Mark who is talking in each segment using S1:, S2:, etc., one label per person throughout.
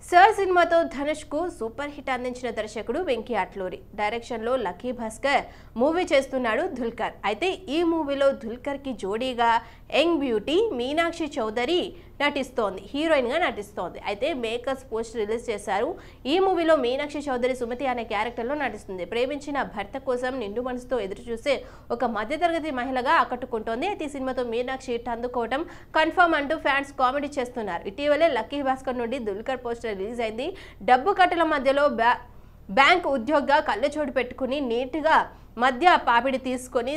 S1: Sir సినిమాతో ధనుష్కు super hit అందించిన దర్శకుడు వెంకీ అట్లూరి డైరెక్షన్లో లక్కీ భాస్కర్ మూవీ చేస్తున్నాడు దుల్కర్. అయితే ఈ మూవీలో దుల్కర్కి జోడీగా యంగ్ బ్యూటీ మీనాక్షి చౌదరి నటిస్తోంది, హీరోయిన్గా నటిస్తోంది. అయితే మేకర్స్ పోస్ట్ రిలీజ్ చేశారు. ఈ మూవీలో మీనాక్షి చౌదరి సుమతి అనే క్యారెక్టర్లో నటిస్తుంది. ప్రేమించిన భర్త కోసం నిండు మనసుతో ఎదురుచూసే ఒక మధ్యతరగతి మహిళగా ఆకట్టుకుంటోంది. అయితే ఈ సినిమాతో మీనాక్షి హిట్ అందుకోవడం కన్ఫర్మ్ అంటూ ఫ్యాన్స్ కామెడీ చేస్తున్నారు. ఇటీవలే లక్కీ భాస్కర్ నుండి దుల్కర్ పోస్టర్ రిలీజ్ అయింది. డబ్బు కట్టల మధ్యలో బ్యాంక్ ఉద్యోగిగా కళ్ళజోడు పెట్టుకుని నీట్గా మధ్య పాపిడి తీసుకొని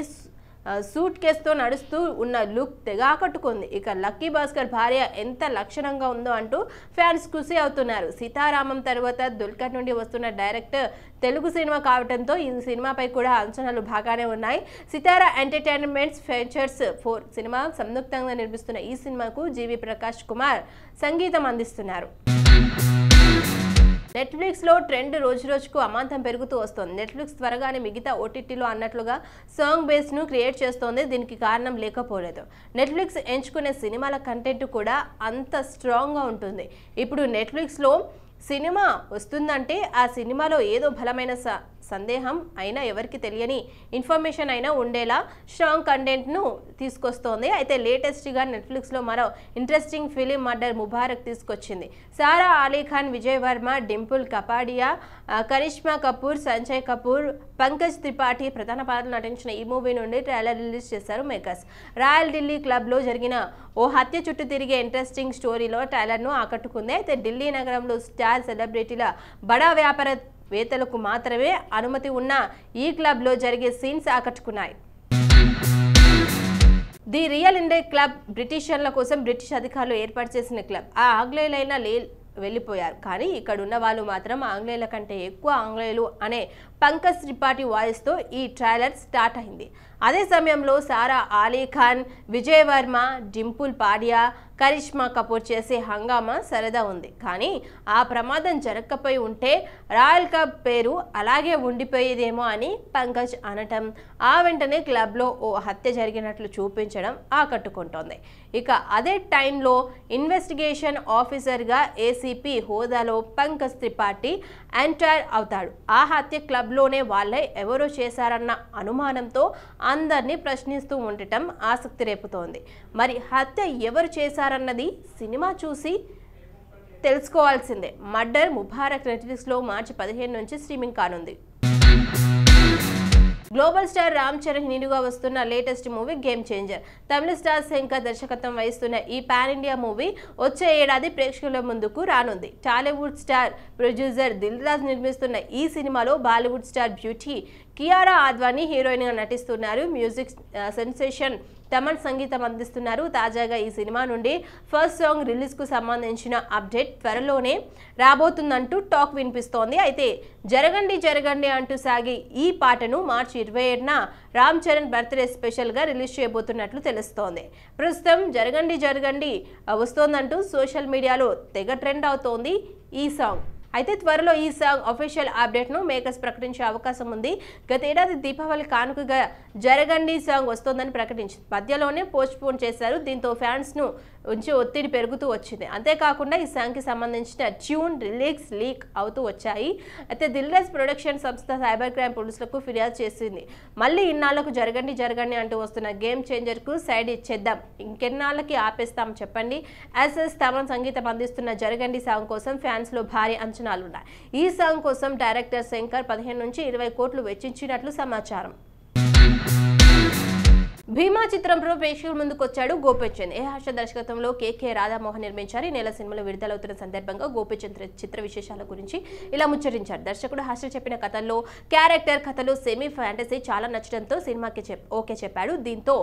S1: సూట్ కేసుతో నడుస్తూ ఉన్న లుక్ తెగ ఆకట్టుకుంది. ఇక లక్కీ భాస్కర్ భార్య ఎంత లక్షణంగా ఉందో అంటూ ఫ్యాన్స్ ఖుషి అవుతున్నారు. సీతారామం తర్వాత దుల్కర్ నుండి వస్తున్న డైరెక్టర్ తెలుగు సినిమా కావడంతో ఈ సినిమాపై కూడా అంచనాలు బాగానే ఉన్నాయి. సితారా ఎంటర్టైన్మెంట్స్ ఫీచర్స్ 4 సినిమా సంయుక్తంగా నిర్మిస్తున్న ఈ సినిమాకు జీవి ప్రకాష్ కుమార్ సంగీతం అందిస్తున్నారు. నెట్ఫ్లిక్స్లో ట్రెండ్ రోజుకు అమాంతం పెరుగుతూ వస్తోంది. నెట్ఫ్లిక్స్ త్వరగానే మిగతా ఓటీటీలో అన్నట్లుగా సాంగ్ బేస్ను క్రియేట్ చేస్తోంది. దీనికి కారణం లేకపోలేదు. నెట్ఫ్లిక్స్ ఎంచుకునే సినిమాల కంటెంట్ కూడా అంత స్ట్రాంగ్గా ఉంటుంది. ఇప్పుడు నెట్ఫ్లిక్స్లో సినిమా వస్తుందంటే ఆ సినిమాలో ఏదో బలమైన సందేహం అయినా ఎవరికి తెలియని ఇన్ఫర్మేషన్ అయినా ఉండేలా స్ట్రాంగ్ కంటెంట్ను తీసుకొస్తోంది. అయితే లేటెస్ట్గా నెట్ఫ్లిక్స్లో మరో ఇంట్రెస్టింగ్ ఫిలిం మర్డర్ ముబారక్ తీసుకొచ్చింది. సారా అలీ ఖాన్, విజయ్ వర్మ, డింపుల్ కపాడియా, కరిష్మా కపూర్, సంజయ్ కపూర్, పంకజ్ త్రిపాఠి ప్రధాన పాత్రలు నటించిన ఈ మూవీ నుండి ట్రైలర్ రిలీజ్ చేశారు మేకర్స్. రాయల్ ఢిల్లీ క్లబ్లో జరిగిన ఓ హత్య చుట్టూ తిరిగే ఇంట్రెస్టింగ్ స్టోరీలో ట్రైలర్ను ఆకట్టుకుంది. అయితే ఢిల్లీ నగరంలో స్టార్ సెలబ్రిటీల బడా వ్యాపారవేత్తలకు మాత్రమే అనుమతి ఉన్న ఈ క్లబ్లో జరిగే సీన్స్ ఆకట్టుకున్నాయి. ది రియల్ ఇండియా క్లబ్ బ్రిటిషర్ల కోసం బ్రిటిష్ అధికారులు ఏర్పాటు చేసిన క్లబ్. ఆ ఆంగ్లేయులైన వెళ్ళిపోయారు, కానీ ఇక్కడ ఉన్న వాళ్ళు మాత్రం ఆంగ్లేయుల కంటే ఎక్కువ ఆంగ్లేయులు అనే పంకజ్ త్రిపాఠి వాయిస్తో ఈ ట్రైలర్ స్టార్ట్ అయింది. అదే సమయంలో సారా అలీ ఖాన్, విజయ్ వర్మ, డింపుల్ పాడియా, కరిష్మా కపూర్ చేసే హంగామా సరదా ఉంది. కానీ ఆ ప్రమాదం జరగకపోయి ఉంటే రాయల్ క్లబ్ పేరు అలాగే ఉండిపోయేదేమో అని పంకజ్ అనటం, ఆ వెంటనే క్లబ్లో ఓ హత్య జరిగినట్లు చూపించడం ఆకట్టుకుంటోంది. ఇక అదే టైంలో ఇన్వెస్టిగేషన్ ఆఫీసర్గా ఏసీపీ హోదాలో పంకజ్ త్రిపాఠి ఎంటర్ అవుతాడు. ఆ హత్య క్లబ్లోనే వాళ్ళే ఎవరో చేశారన్న అనుమానంతో అందరినీ ప్రశ్నిస్తూ ఉండటం ఆసక్తి రేపుతోంది. మరి హత్య ఎవరు చేశారన్నది సినిమా చూసి తెలుసుకోవాల్సిందే. మర్డర్ ముబారక్ నెట్ఫ్లిక్స్లో మార్చి 15 నుంచి స్ట్రీమింగ్ కానుంది. గ్లోబల్ స్టార్ రామ్ చరణ్ హీరోగా వస్తున్న లేటెస్ట్ మూవీ గేమ్ చేంజర్. తమిళ స్టార్ శంకర్ దర్శకత్వం వహిస్తున్న ఈ పాన్ ఇండియా మూవీ వచ్చే ఏడాది ప్రేక్షకుల ముందుకు రానుంది. టాలీవుడ్ స్టార్ ప్రొడ్యూసర్ దిల్ రాజు నిర్మిస్తున్న ఈ సినిమాలో బాలీవుడ్ స్టార్ బ్యూటీ కియారా ఆద్వానీ హీరోయిన్గా నటిస్తున్నారు. మ్యూజిక్ సెన్సేషన్ తమన్ సంగీతం అందిస్తున్నారు. తాజాగా ఈ సినిమా నుండి ఫస్ట్ సాంగ్ రిలీజ్కు సంబంధించిన అప్డేట్ త్వరలోనే రాబోతుందంటూ టాక్ వినిపిస్తోంది. అయితే జరగండి జరగండి అంటూ సాగే ఈ పాటను మార్చి 27న రామ్ చరణ్ బర్త్డే స్పెషల్గా రిలీజ్ చేయబోతున్నట్లు తెలుస్తోంది. ప్రస్తుతం జరగండి జరగండి వస్తోందంటూ సోషల్ మీడియాలో తెగ ట్రెండ్ అవుతోంది ఈ సాంగ్. అయితే త్వరలో ఈ సాంగ్ అఫీషియల్ అప్డేట్ను మేకర్స్ ప్రకటించే అవకాశం ఉంది. గతేడాది దీపావళి కానుకగా జరగండి సాంగ్ వస్తోందని ప్రకటించింది. మధ్యలోనే పోస్ట్ పోన్ చేశారు. దీంతో ఫ్యాన్స్ను ఉంచి ఒత్తిడి పెరుగుతూ వచ్చింది. అంతేకాకుండా ఈ సాంగ్కి సంబంధించిన ట్యూన్ రిలీక్స్ లీక్ అవుతూ వచ్చాయి. అయితే దిల్ రాజు ప్రొడక్షన్ సంస్థ సైబర్ క్రైమ్ పోలీసులకు ఫిర్యాదు చేసింది. మళ్ళీ ఇన్నాళ్లకు జరగండి జరగండి అంటూ వస్తున్న గేమ్ చేంజర్కు సైడ్ ఇచ్చేద్దాం, ఇంకెన్నాళ్ళకి ఆపేస్తాం చెప్పండి. ఎస్ఎస్ తమన్ సంగీతం అందిస్తున్న జరగండి సాంగ్ కోసం ఫ్యాన్స్లో భారీ అంచనాలున్నాయి. ఈ సాంగ్ కోసం డైరెక్టర్ శంకర్ 15 నుంచి 20 కోట్లు వెచ్చించినట్లు సమాచారం. భీమా చిత్రంలో ప్రేక్షకుల ముందుకు వచ్చాడు గోపీచంద్. ఏ హర్ష దర్శకత్వంలో కేకే రాధామోహన్ నిర్మించారు. ఈ నెల సినిమాలో విడుదలవుతున్న సందర్భంగా గోపీచంద్ చిత్ర విశేషాల గురించి ఇలా ముచ్చరించారు. దర్శకుడు హర్ష చెప్పిన కథల్లో క్యారెక్టర్ కథలు సెమీ ఫ్యాంటసీ చాలా నచ్చడంతో సినిమాకి ఓకే చెప్పాడు. దీంతో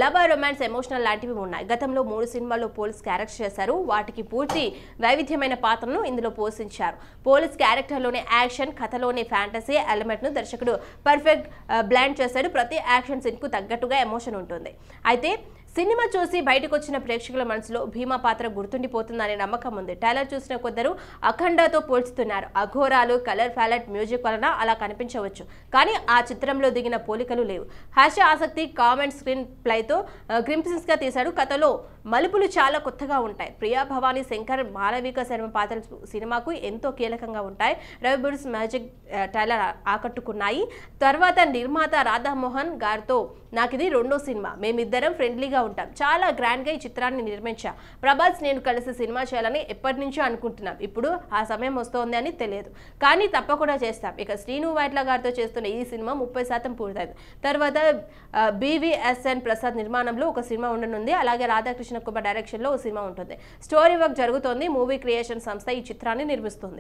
S1: లవ్, రొమాన్స్, ఎమోషనల్ లాంటివి ఉన్నాయి. గతంలో 3 సినిమాల్లో పోలీస్ క్యారెక్టర్ చేశారు. వాటికి పూర్తి వైవిధ్యమైన పాత్రను ఇందులో పోషించారు. పోలీస్ క్యారెక్టర్లోనే యాక్షన్, కథలోనే ఫ్యాంటసీ ఎలిమెంట్ను దర్శకుడు పర్ఫెక్ట్ బ్లాండ్ చేశాడు. ప్రతి యాక్షన్ సీన్కు తగ్గట్టుగా ఎమోషన్ ఉంటుంది. అయితే సినిమా చూసి బయటకు వచ్చిన ప్రేక్షకుల మనసులో భీమా పాత్ర గుర్తుండిపోతుందనే నమ్మకం ఉంది. ట్రైలర్ చూసిన కొందరు అఖండతో పోల్చుతున్నారు. అఘోరాలు, కలర్ ప్యాలెట్, మ్యూజిక్ వలన అలా కనిపించవచ్చు, కానీ ఆ చిత్రంలో దిగిన పోలికలు లేవు. హాస్య ఆసక్తి, కామెంట్, స్క్రీన్ ప్లేతో గ్రింప్సింగ్స్ గా తీశాడు. కథలో మలుపులు చాలా కొత్తగా ఉంటాయి. ప్రియా భవానీ శంకర్, మాలవిక శర్మ పాత్రలు సినిమాకు ఎంతో కీలకంగా ఉంటాయి. రవిబుడ్స్ మ్యాజిక్ ట్రైలర్ ఆకట్టుకున్నాయి. తర్వాత నిర్మాత రాధామోహన్ గారితో నాకు ఇది రెండో సినిమా, మేమిద్దరం ఫ్రెండ్లీగా ఉంటాం, చాలా గ్రాండ్ గా ఈ చిత్రాన్ని నిర్మించా. ప్రభాస్ నేను కలిసి సినిమా చేయాలని ఎప్పటి నుంచో అనుకుంటున్నాం, ఇప్పుడు ఆ సమయం వస్తోంది అని తెలియదు, కానీ తప్పకుండా చేస్తాం. ఇక శ్రీను వైట్ల గారితో చేస్తున్న ఈ సినిమా 30% పూర్తయింది. తర్వాత BVSN ప్రసాద్ నిర్మాణంలో ఒక సినిమా ఉండనుంది. అలాగే రాధాకృష్ణ కుమార్ డైరెక్షన్ లో ఒక సినిమా ఉంటుంది. స్టోరీ వర్క్ జరుగుతోంది. మూవీ క్రియేషన్ సంస్థ ఈ చిత్రాన్ని నిర్మిస్తుంది.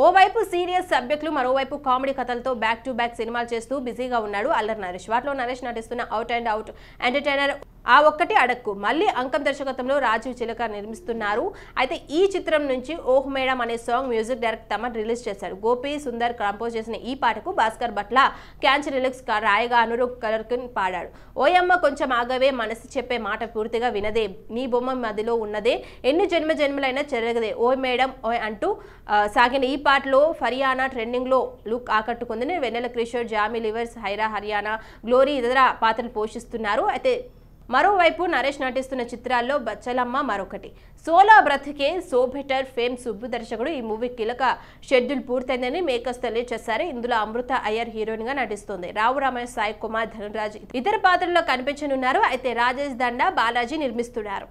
S1: ఓవైపు సీరియస్ సబ్జెక్టులు, మరోవైపు కామెడీ కథలతో బ్యాక్ టు బ్యాక్ సినిమాలు చేస్తూ బిజీగా ఉన్నాడు అల్లరి నరేష్. వాటిలో నరేష్ నటిస్తున్న అవుట్ అండ్ అవుట్ ఎంటర్టైనర్ ఆ ఒక్కటి అడక్కు మళ్ళీ అంకం దర్శకత్వంలో రాజీవ్ చిలక నిర్మిస్తున్నారు. అయితే ఈ చిత్రం నుంచి ఓహ్ మేడం అనే song music director Thaman release చేశారు. గోపి సుందర్ కంపోజ్ చేసిన ఈ పాటకు భాస్కర్ భట్ల క్యాన్సర్ లిరిక్స్ రాయగా అనురూప్ కలర్కిన్ పాడాడు. ఓయమ్మ కొంచెం ఆగవే, మనసు చెప్పే మాట పూర్తిగా వినదే, నీ బొమ్మ మదిలో ఉన్నదే, ఎన్ని జన్మలైనా చెరగదే, ఓ మేడం ఓయ్ అంటూ సాగిన ఈ పాటలో ఫరియానా ట్రెండింగ్ లో లుక్ ఆకట్టుకుంది. వెన్నెల కిషోర్, జామీ లివర్స్, హైరా హరియానా, గ్లోరీ ఇతర పాత్రలు పోషిస్తున్నారు. అయితే మరోవైపు నరేష్ నటిస్తున్న చిత్రాల్లో బచ్చలమ్మ మరొకటి. సోలా బ్రతికే, సో బెటర్, ఫేమ్ సుబ్బు దర్శకుడు ఈ మూవీ కీలక షెడ్యూల్ పూర్తయిందని మేకర్స్ తెలియజేశారు. ఇందులో అమృత అయ్యర్ హీరోయిన్ గా నటిస్తుంది. రావు రమేష్, సాయి కుమార్, ధనురాజ్ ఇతర పాత్రల్లో కనిపించనున్నారు. అయితే రాజేష్ దండా బాలాజీ నిర్మిస్తున్నారు.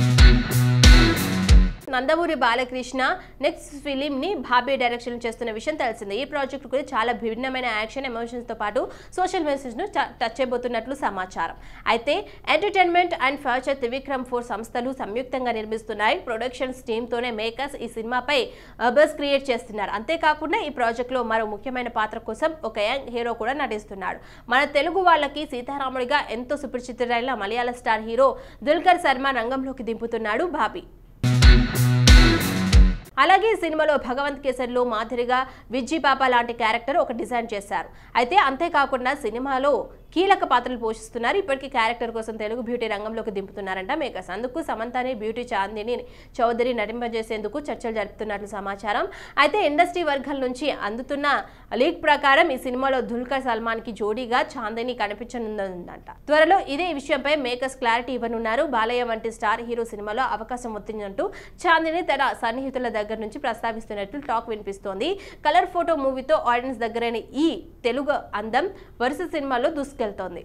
S1: నందమూరి బాలకృష్ణ నెక్స్ట్ ఫిలిం ని బాబీ డైరెక్షన్ చేస్తున్న విషయం తెలిసిందే. ఈ ప్రాజెక్ట్ కూడా చాలా భిన్నమైన యాక్షన్, ఎమోషన్స్ తో పాటు సోషల్ మెసేజ్ ను టచ్ చేయబోతున్నట్లు సమాచారం. అయితే ఎంటర్టైన్మెంట్ అండ్ ఫ్యూచర్ త్రివిక్రమ్ 4 సంస్థలు సంయుక్తంగా నిర్మిస్తున్నాయి. ప్రొడక్షన్స్ టీమ్ తోనే మేకర్స్ ఈ సినిమాపై బజ్ క్రియేట్ చేస్తున్నారు. అంతేకాకుండా ఈ ప్రాజెక్ట్ లో మరో ముఖ్యమైన పాత్ర కోసం ఒక యంగ్ హీరో కూడా నటిస్తున్నాడు. మన తెలుగు వాళ్ళకి సీతారాముడిగా ఎంతో సుపరిచితుడైన మలయాళ స్టార్ హీరో దుల్కర్ సల్మాన్ రంగంలోకి దింపుతున్నాడు బాబీ. అలాగే సినిమాలో భగవంత్ కేసర్లో మాదిరిగా విజ్జి పాప లాంటి క్యారెక్టర్ ఒక డిజైన్ చేశారు. అయితే అంతేకాకుండా సినిమాలో కీలక పాత్రలు పోషిస్తున్నారు. ఇప్పటికీ క్యారెక్టర్ కోసం తెలుగు బ్యూటీ రంగంలోకి దింపుతున్నారంట మేకర్స్. అందుకు సమంతని బ్యూటీ చాందిని చౌదరి నటింపజేసేందుకు చర్చలు జరుపుతున్నట్లు సమాచారం. అయితే ఇండస్ట్రీ వర్గాల నుంచి అందుతున్న లీక్ ప్రకారం ఈ సినిమాలో దుల్కర్ సల్మాన్ కి జోడీగా చాందిని కనిపించనుందంట. త్వరలో ఇదే విషయంపై మేకర్స్ క్లారిటీ ఇవ్వనున్నారు. బాలయ్య వంటి స్టార్ హీరో సినిమాలో అవకాశం వచ్చిందంటూ చాందిని తన సన్నిహితుల దగ్గర నుంచి ప్రస్తావిస్తున్నట్లు టాక్ వినిపిస్తోంది. కలర్ ఫోటో మూవీతో ఆడియన్స్ దగ్గరైన ఈ తెలుగు అందం వరుస సినిమాలో దూసుకెళ్తోంది.